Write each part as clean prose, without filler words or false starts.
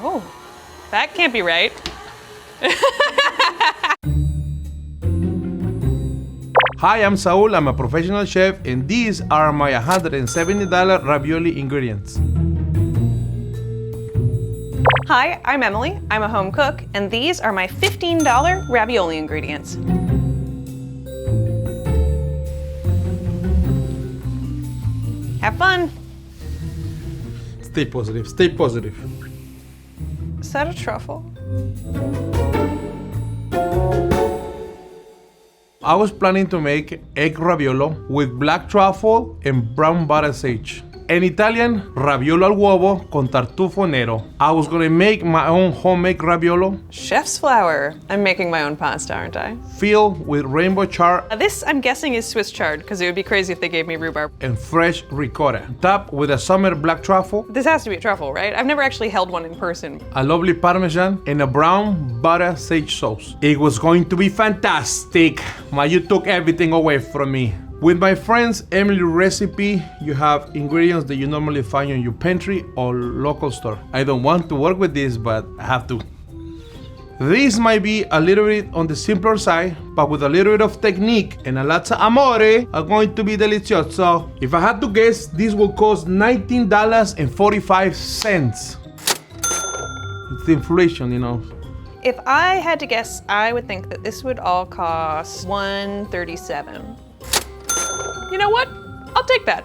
Oh, that can't be right. Hi, I'm Saul. I'm a professional chef, and these are my $170 ravioli ingredients. Hi, I'm Emily. I'm a home cook, and these are my $15 ravioli ingredients. Have fun. Stay positive, stay positive. Is that a truffle? I was planning to make egg raviolo with black truffle and brown butter sage. In Italian, raviolo al uovo con tartufo nero. I was gonna make my own homemade raviolo. Chef's flour. I'm making my own pasta, aren't I? Filled with rainbow chard This, I'm guessing, is Swiss chard, because it would be crazy if they gave me rhubarb. and fresh ricotta. Topped with a summer black truffle, This has to be a truffle, right? I've never actually held one in person. a lovely parmesan, and a brown butter sage sauce. It was going to be fantastic. You took everything away from me. With my friend's Emily recipe, you have ingredients that you normally find in your pantry or local store. I don't want to work with this, but I have to. This might be a little bit on the simpler side, but with a little bit of technique and a lot of amore, are going to be delicioso. If I had to guess, this will cost $19.45. It's the inflation, you know. If I had to guess, I would think that this would all cost $137. You know what? I'll take that.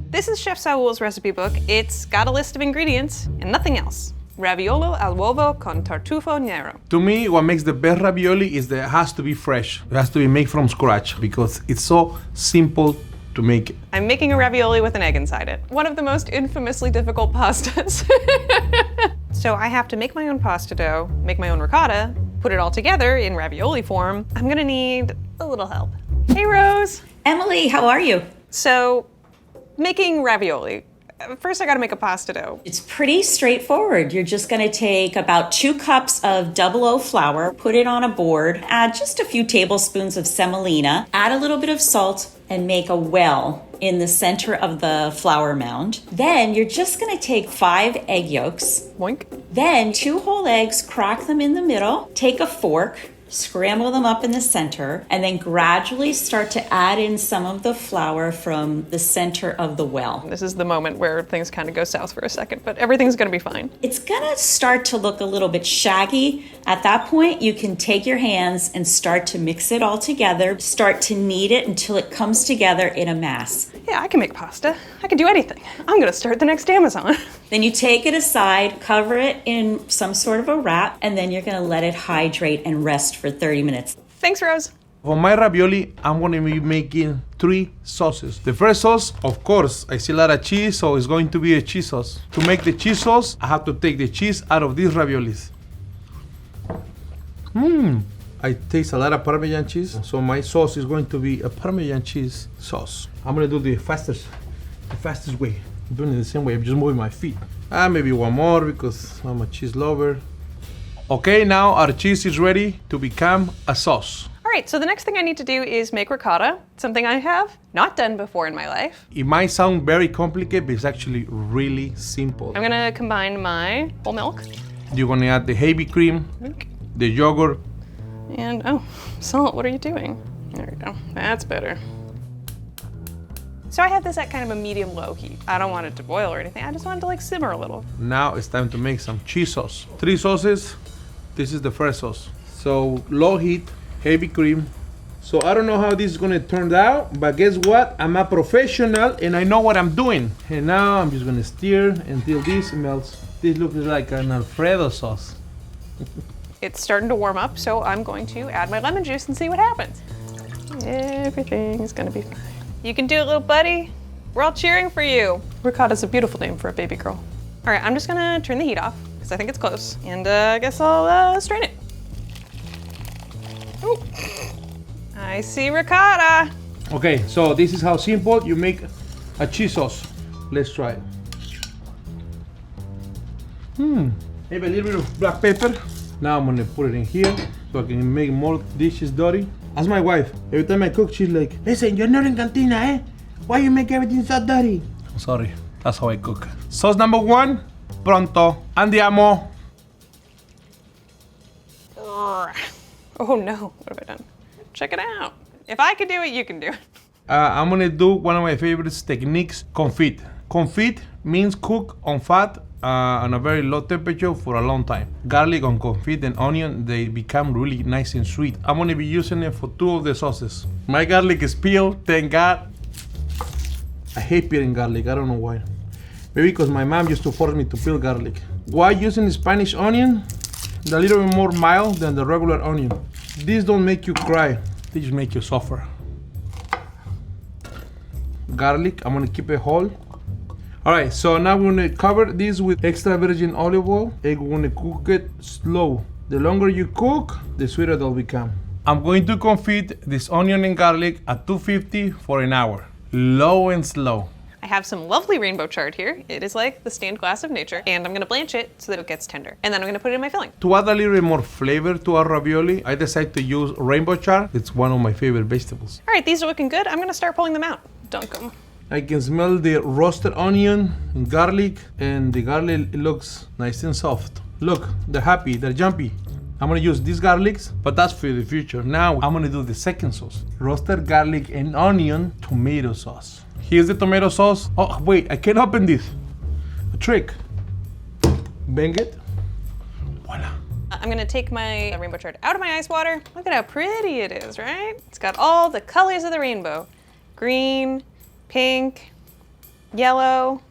This is Chef Saúl's recipe book. It's got a list of ingredients and nothing else. Raviolo al uovo con tartufo nero. To me, what makes the best ravioli is that it has to be fresh. It has to be made from scratch because it's so simple to make. I'm making a ravioli with an egg inside it. One of the most infamously difficult pastas. So I have to make my own pasta dough, make my own ricotta, put it all together in ravioli form. I'm gonna need a little help. Hey, Rose. Emily, how are you? So, making ravioli. First, I gotta make a pasta dough. It's pretty straightforward. You're just gonna take about 2 cups of 00 flour, put it on a board, add just a few tablespoons of semolina, add a little bit of salt, and make a well in the center of the flour mound. Then you're just gonna take 5 egg yolks, Boink. then 2 whole eggs, crack them in the middle, take a fork, scramble them up in the center, and then gradually start to add in some of the flour from the center of the well. This is the moment where things kind of go south for a second, but everything's gonna be fine. It's gonna start to look a little bit shaggy. At that point, you can take your hands and start to mix it all together, start to knead it until it comes together in a mass. Yeah, I can make pasta. I can do anything. I'm gonna start the next Amazon. Then you take it aside, cover it in some sort of a wrap, and then you're gonna let it hydrate and rest for 30 minutes. Thanks, Rose. For my ravioli, I'm gonna be making 3 sauces. The first sauce, of course, I see a lot of cheese, so it's going to be a cheese sauce. To make the cheese sauce, I have to take the cheese out of these raviolis. I taste a lot of Parmesan cheese, so my sauce is going to be a Parmesan cheese sauce. I'm gonna do the fastest way. I'm doing it the same way, I'm just moving my feet. Maybe one more because I'm a cheese lover. Okay, now our cheese is ready to become a sauce. All right, so the next thing I need to do is make ricotta, something I have not done before in my life. It might sound very complicated, but it's actually really simple. I'm gonna combine my whole milk You're gonna add the heavy cream, the yogurt, and, oh, salt, what are you doing? There we go, that's better. So I have this at kind of a medium-low heat. I don't want it to boil or anything, I just want it to like simmer a little. Now it's time to make some cheese sauce. 3 sauces. This is the first sauce. So low heat, heavy cream. So I don't know how this is gonna turn out, but guess what? I'm a professional and I know what I'm doing. And now I'm just gonna stir until this melts. This looks like an Alfredo sauce. It's starting to warm up, so I'm going to add my lemon juice and see what happens. Everything is gonna be fine. You can do it, little buddy. We're all cheering for you. Ricotta's a beautiful name for a baby girl. All right, I'm just gonna turn the heat off because I think it's close, and I guess I'll strain it. Ooh. I see ricotta. Okay, so this is how simple you make a cheese sauce. Let's try it. Maybe a little bit of black pepper. Now I'm gonna put it in here so I can make more dishes dirty. Ask my wife. Every time I cook, she's like, "Listen, you're not in Cantina, eh? Why you make everything so dirty?" I'm sorry, that's how I cook. Sauce number 1, pronto. Andiamo. Oh no, what have I done? Check it out. If I can do it, you can do it. I'm gonna do one of my favorite techniques, confit. Confit means cook on fat on a very low temperature for a long time. Garlic on confit and onion, they become really nice and sweet. I'm gonna be using it for 2 of the sauces. My garlic is peeled, thank God. I hate peeling garlic, I don't know why. Maybe because my mom used to force me to peel garlic. Why using the Spanish onion? They're a little bit more mild than the regular onion. These don't make you cry, they just make you suffer. Garlic, I'm gonna keep it whole. Alright, so now we're gonna cover this with extra virgin olive oil and we're gonna cook it slow. The longer you cook, the sweeter they'll become. I'm going to confit this onion and garlic at 250 for an hour. Low and slow. I have some lovely rainbow chard here. It is like the stained glass of nature, and I'm gonna blanch it so that it gets tender. And then I'm gonna put it in my filling. To add a little bit more flavor to our ravioli, I decided to use rainbow chard. It's one of my favorite vegetables. All right, these are looking good. I'm gonna start pulling them out. Dunk them. I can smell the roasted onion and garlic, and the garlic looks nice and soft. Look, they're happy, they're jumpy. I'm gonna use these garlics, but that's for the future. Now I'm gonna do the second sauce. Roasted garlic and onion tomato sauce. Here's the tomato sauce. Oh, wait, I can't open this. A trick. Bang it. Voila. I'm gonna take my rainbow chard out of my ice water. Look at how pretty it is, right? It's got all the colors of the rainbow. Green, pink, yellow.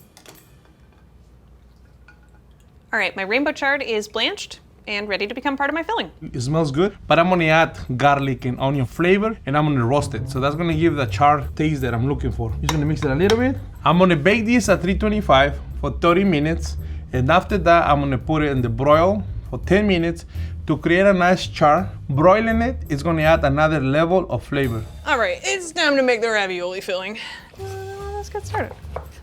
All right, my rainbow chard is blanched and ready to become part of my filling. It smells good, but I'm gonna add garlic and onion flavor and I'm gonna roast it. So that's gonna give the chard taste that I'm looking for. Just gonna mix it a little bit. I'm gonna bake this at 325 for 30 minutes. And after that, I'm gonna put it in the broil for 10 minutes to create a nice char. Broiling it is gonna add another level of flavor. All right, it's time to make the ravioli filling. Let's get started.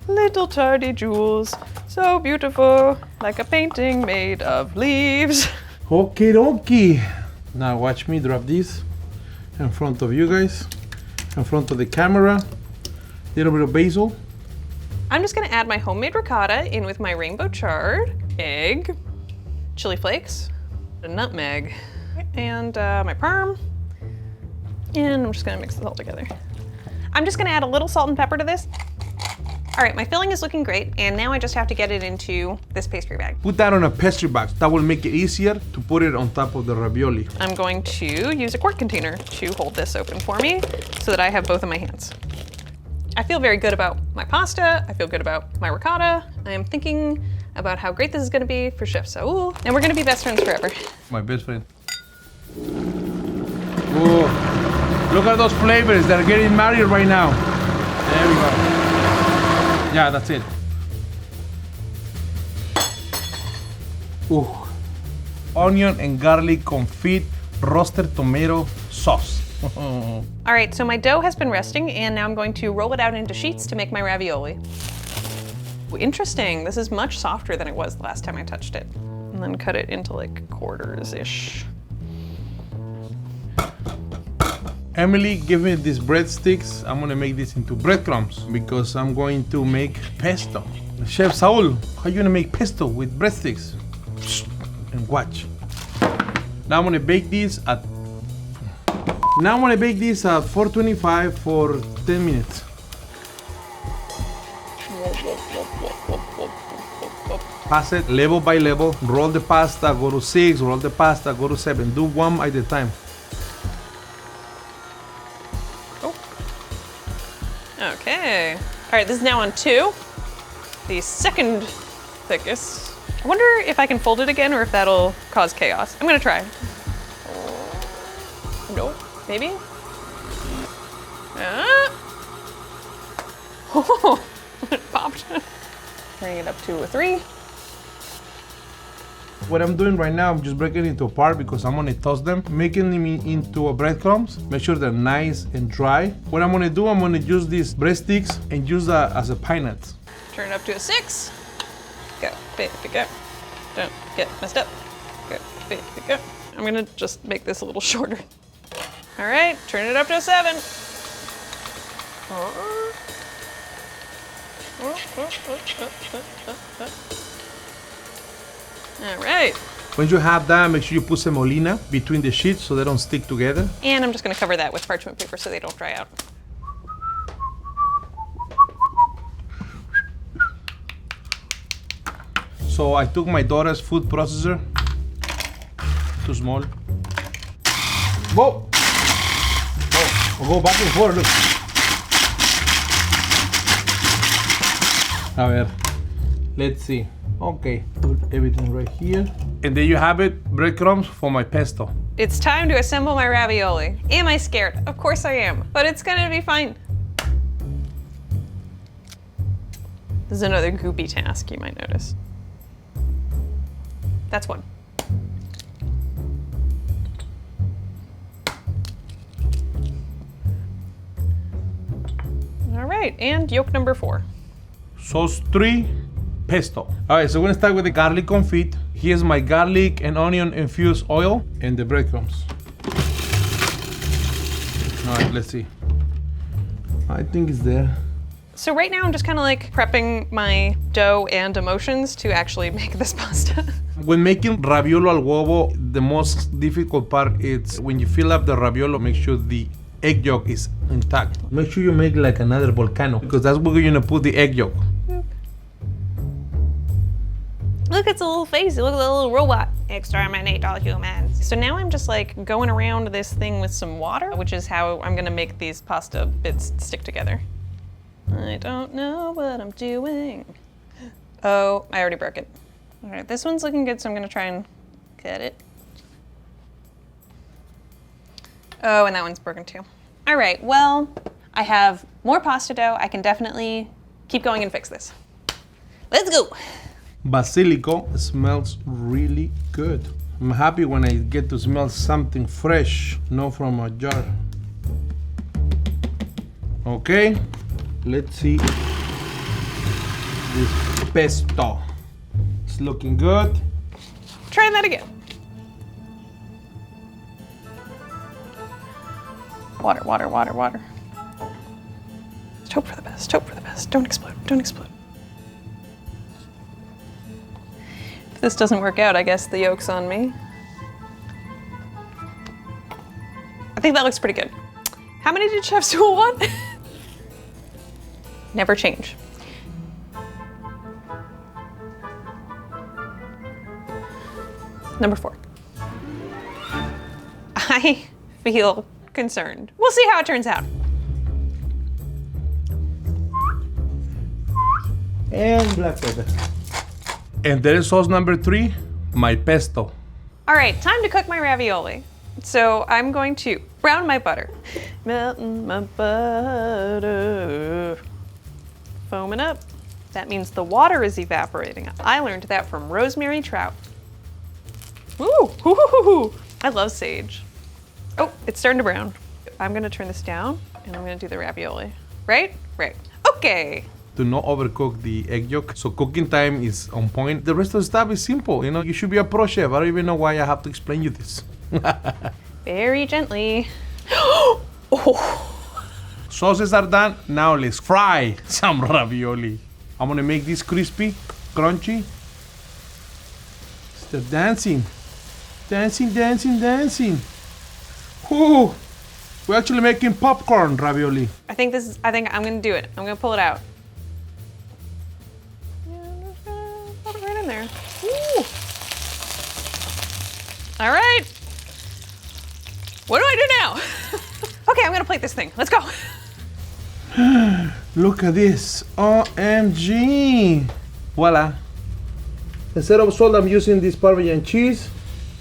Little tardy jewels, so beautiful, like a painting made of leaves. Okie dokie. Now watch me drop this in front of you guys, in front of the camera. Little bit of basil. I'm just gonna add my homemade ricotta in with my rainbow chard, egg, chili flakes, a nutmeg, and my parm. And I'm just gonna mix this all together. I'm just gonna add a little salt and pepper to this. All right, my filling is looking great, and now I just have to get it into this pastry bag. Put that on a pastry box. That will make it easier to put it on top of the ravioli. I'm going to use a quart container to hold this open for me so that I have both in my hands. I feel very good about my pasta. I feel good about my ricotta. I am thinking about how great this is gonna be for Chef Saul, and we're gonna be best friends forever. My best friend. Whoa. Look at those flavors that are getting married right now. There we go. Yeah, that's it. Ooh. Onion and garlic confit roasted tomato sauce. All right, so my dough has been resting, and now I'm going to roll it out into sheets to make my ravioli. Ooh, interesting, this is much softer than it was the last time I touched it. And then cut it into like quarters-ish. Emily, give me these breadsticks. I'm gonna make this into breadcrumbs because I'm going to make pesto. Chef Saul, how you gonna make pesto with breadsticks? And watch. Now I'm gonna bake these at 425 for 10 minutes. Pass it level by level. Roll the pasta, go to 6, roll the pasta, go to 7. Do one at a time. Okay. All right, this is now on 2. The second thickest. I wonder if I can fold it again or if that'll cause chaos. I'm gonna try. Nope, maybe? Oh, it popped. Bring it up to a 3. What I'm doing right now, I'm just breaking it into apart because I'm gonna toss them, making them into a breadcrumbs. Make sure they're nice and dry. What I'm gonna do, I'm gonna use these breadsticks and use that as a pine nuts. Turn it up to a 6. Go, baby, go. Don't get messed up. Go, baby, go. I'm gonna just make this a little shorter. All right, turn it up to a 7. All right. When you have that, make sure you put semolina between the sheets so they don't stick together. And I'm just gonna cover that with parchment paper so they don't dry out. So I took my daughter's food processor. Too small. Whoa! Oh, I'll go back and forth, look. A ver. Let's see. Okay, put everything right here. And there you have it, breadcrumbs for my pesto. It's time to assemble my ravioli. Am I scared? Of course I am, but it's gonna be fine. This is another goopy task, you might notice. That's one. All right, and yolk number 4. Sauce 3, pesto. All right, so we're gonna start with the garlic confit. Here's my garlic and onion infused oil and the breadcrumbs. All right, let's see. I think it's there. So right now I'm just kind of like prepping my dough and emotions to actually make this pasta. When making raviolo al huevo, the most difficult part is when you fill up the raviolo, make sure the egg yolk is intact. Make sure you make like another volcano because that's where you're gonna put the egg yolk. Look, it's a little face. Look at the little robot. Exterminate all humans. So now I'm just like going around this thing with some water, which is how I'm gonna make these pasta bits stick together. I don't know what I'm doing. Oh, I already broke it. All right, this one's looking good, so I'm gonna try and cut it. Oh, and that one's broken too. All right, well, I have more pasta dough. I can definitely keep going and fix this. Let's go. Basilico smells really good. I'm happy when I get to smell something fresh, not from a jar. Okay, let's see this pesto. It's looking good. Trying that again. Water, water, water, water. Just hope for the best, hope for the best. Don't explode, don't explode. If this doesn't work out, I guess the yolk's on me. I think that looks pretty good. How many did Chef Saúl want? Never change. Number 4. I feel concerned. We'll see how it turns out. And black pepper. And there is sauce number 3, my pesto. All right, time to cook my ravioli. So I'm going to brown my butter. Melting my butter. Foaming up. That means the water is evaporating. I learned that from Rosemary Trout. Ooh, ooh, I love sage. Oh, it's starting to brown. I'm gonna turn this down and I'm gonna do the ravioli. Right? Right. Okay. Do not overcook the egg yolk. So cooking time is on point. The rest of the stuff is simple. You know, you should be a pro chef. I don't even know why I have to explain you this. Very gently. Oh. Sauces are done. Now let's fry some ravioli. I'm gonna make this crispy, crunchy. Start dancing. Dancing, dancing, dancing. Ooh, we're actually making popcorn ravioli. I think I'm gonna do it. I'm gonna pull it out. Put it right in there. Ooh. All right. What do I do now? Okay, I'm gonna plate this thing. Let's go. Look at this. OMG. Voila. Instead of salt, I'm using this Parmesan cheese.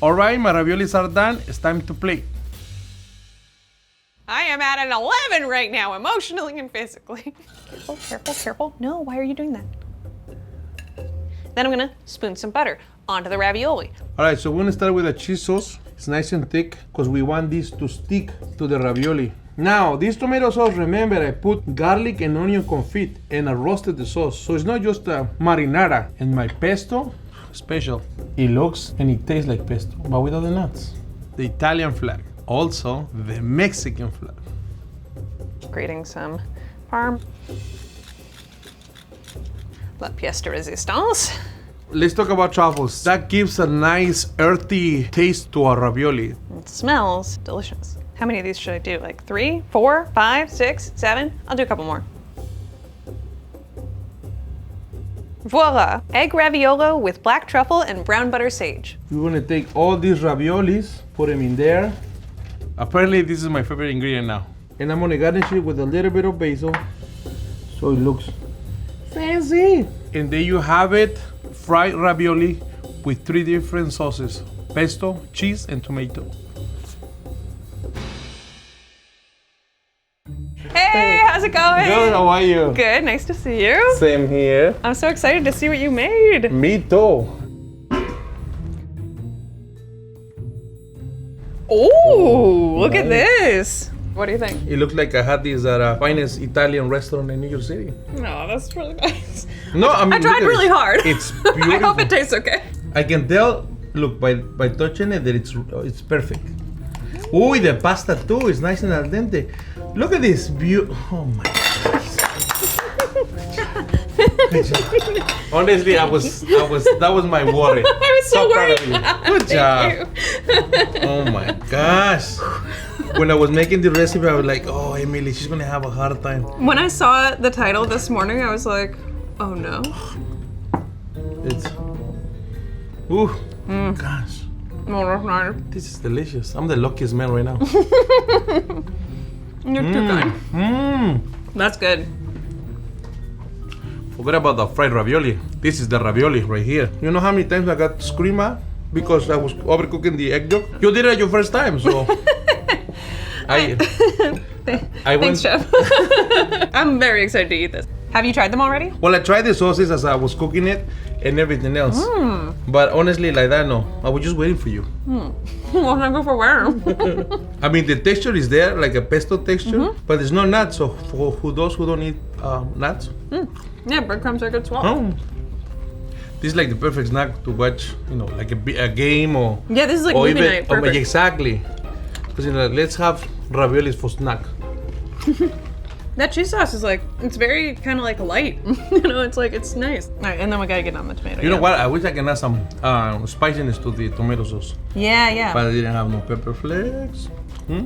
All right, my raviolis are done. It's time to plate. I am at an 11 right now, emotionally and physically. Careful, careful, careful. No, why are you doing that? Then I'm gonna spoon some butter onto the ravioli. All right, so we're gonna start with a cheese sauce. It's nice and thick because we want this to stick to the ravioli. Now, this tomato sauce, remember, I put garlic and onion confit and I roasted the sauce. So it's not just a marinara. And my pesto, special. It looks and it tastes like pesto, but without the nuts. The Italian flag, also the Mexican flag. Grating some parm. La pièce de résistance. Let's talk about truffles. That gives a nice earthy taste to our ravioli. It smells delicious. How many of these should I do? Like 3, 4, 5, 6, 7? I'll do a couple more. Voila! Egg raviolo with black truffle and brown butter sage. We're gonna take all these raviolis, put them in there. Apparently this is my favorite ingredient now. And I'm gonna garnish it with a little bit of basil so it looks fancy. And there you have it, fried ravioli with 3 different sauces: pesto, cheese, and tomato. Hey, how's it going? Good, how are you? Good, nice to see you. Same here. I'm so excited to see what you made. Me too. Oh, look at this. What do you think? It looks like I had this at a finest Italian restaurant in New York City. No, that's really nice. No, I mean, I tried really hard. It's beautiful. I hope it tastes okay. I can tell, look, by touching it that it's perfect. Ooh, the pasta too is nice and al dente. Look at this oh my gosh. Honestly, that was my worry. I was so proud worried. of you. Good job. Oh my gosh. When I was making the recipe, I was like, oh, Emily, she's gonna have a hard time. When I saw the title this morning, I was like, oh no. It's, ooh, gosh. No, that's not. This is delicious. I'm the luckiest man right now. You're too good. Mmm. That's good. Forget about the fried ravioli. This is the ravioli right here. You know how many times I got screamed at because I was overcooking the egg yolk? You did it your first time, so. I Thanks, went. Chef. I'm very excited to eat this. Have you tried them already? Well, I tried the sauces as I was cooking it and everything else. But honestly, like that, no. I was just waiting for you. Well, thank you for wearing them. I mean, the texture is there, like a pesto texture, but there's no nuts. So for those who don't eat nuts. Yeah, breadcrumbs are good swallow. This is like the perfect snack to watch, you know, like a game or. Yeah, this is like movie night. Perfect. Exactly. Because, you know, let's have raviolis for snack. That cheese sauce is like, it's very kind of like light. You know, it's like, it's nice. All right, and then we gotta get on the tomato. You know what? I wish I can add some spiciness to the tomato sauce. Yeah. But I didn't have no pepper flakes. Hey,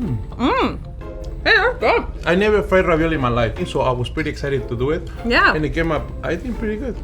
they're good. I never fried ravioli in my life, so I was pretty excited to do it. Yeah. And it came up, I think, pretty good.